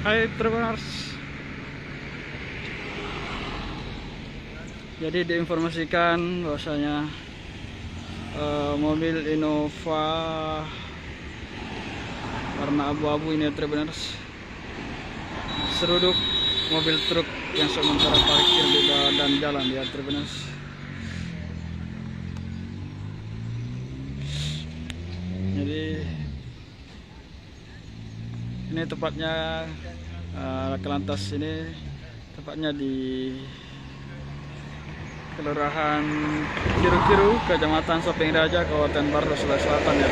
Hai Travelers. Jadi diinformasikan bahwasanya mobil Innova warna abu-abu ini Travelers seruduk mobil truk yang sementara parkir di badan jalan ya Travelers. Jadi ini tepatnya Kelantas ini tepatnya di Kelurahan Kiru-Kiru, Kecamatan Sopeng Raja, Kabupaten Baru, Sulawesi Selatan ya.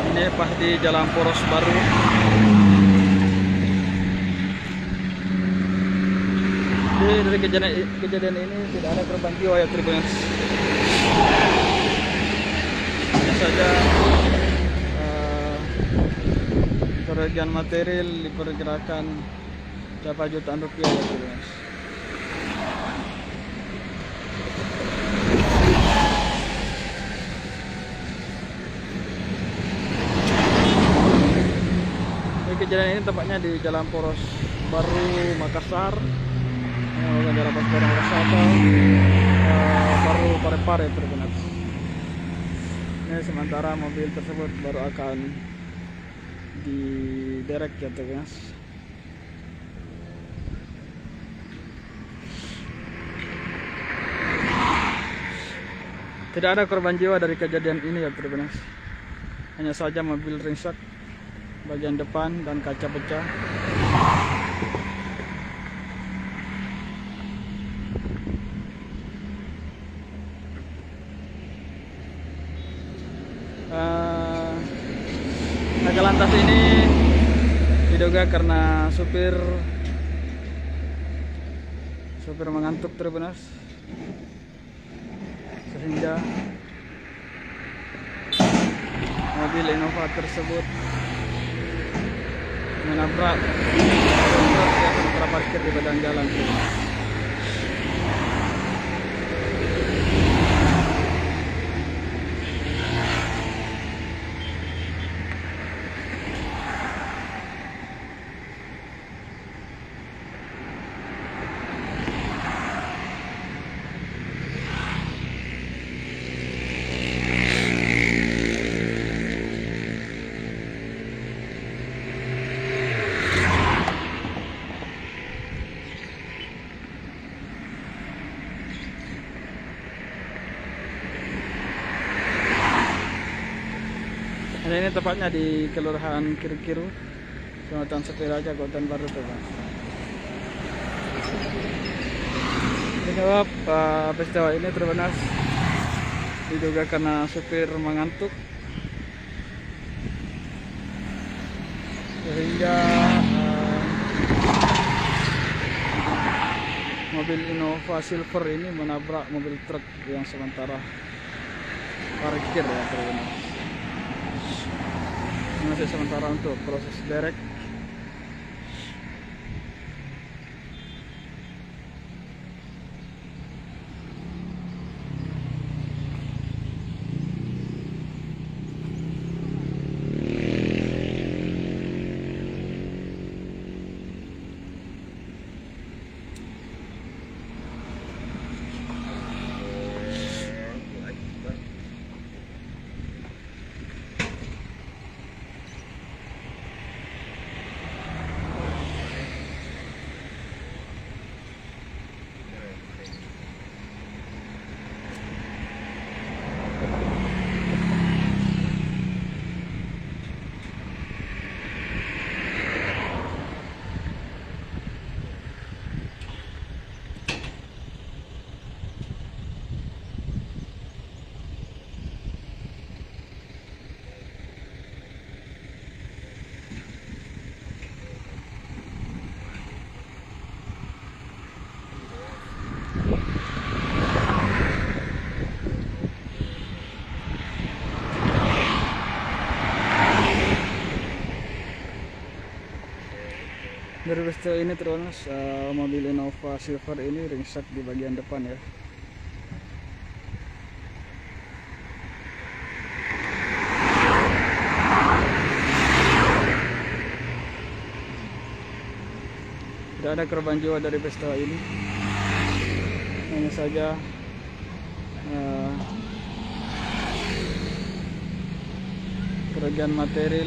Ini pas di Jalan Poros Baru. Jadi dari kejadian ini tidak ada korban jiwa ya Tribuners. Hanya saja kerugian material diperkirakan berapa jutaan rupiah ya Tribuners. Kejadian ini tepatnya di Jalan Poros Baru, Makassar. Jalan Poros Baru Makassar, Baru Parepare Tribuners. Ini sementara mobil tersebut baru akan diderek ya Tribuners. Tidak ada korban jiwa dari kejadian ini ya Tribuners. Hanya saja mobil ringsek bagian depan dan kaca pecah. Kelantas ini diduga karena supir mengantuk Tribuners, sehingga mobil Innova tersebut menabrak truk yang terparkir di badan jalan. Dan ini tepatnya di Kelurahan Kiru-Kiru, Kecamatan Sopeng Raja, Kabupaten Baru Tribuners. Penyebab peristiwa ini Tribuners diduga karena supir mengantuk, sehingga mobil Innova Silver ini menabrak mobil truk yang sementara parkir ya Tribuners. Masih sementara untuk proses derek. Dari peristiwa ini terus mobil Innova Silver ini ringsek di bagian depan ya. Tidak ada korban jiwa dari peristiwa ini. Hanya saja kerugian material.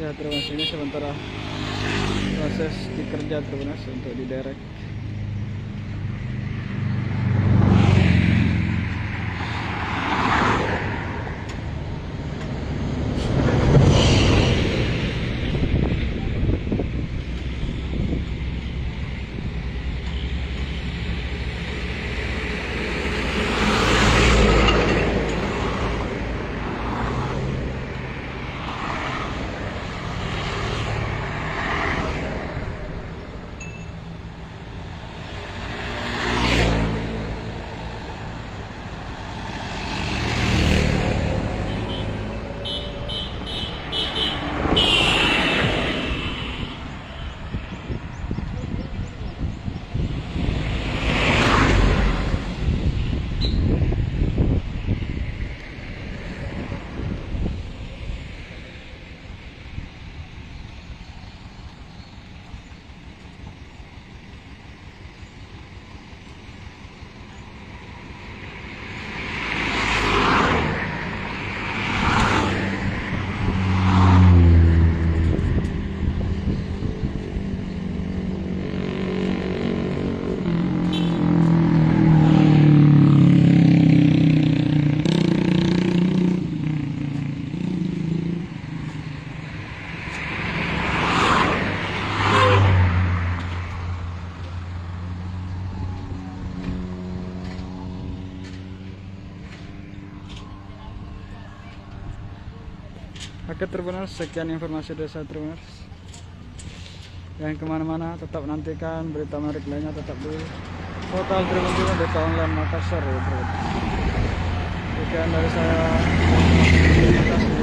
Ya, terus ini sementara proses dikerja terus untuk diderek. Oke Tribuners, sekian informasi dari saya Tribuners. Jangan kemana-mana, tetap nantikan berita menarik lainnya tetap di Total Driven Channel Desa Online Makassar ya bro. Sekian dari saya. Terima kasih.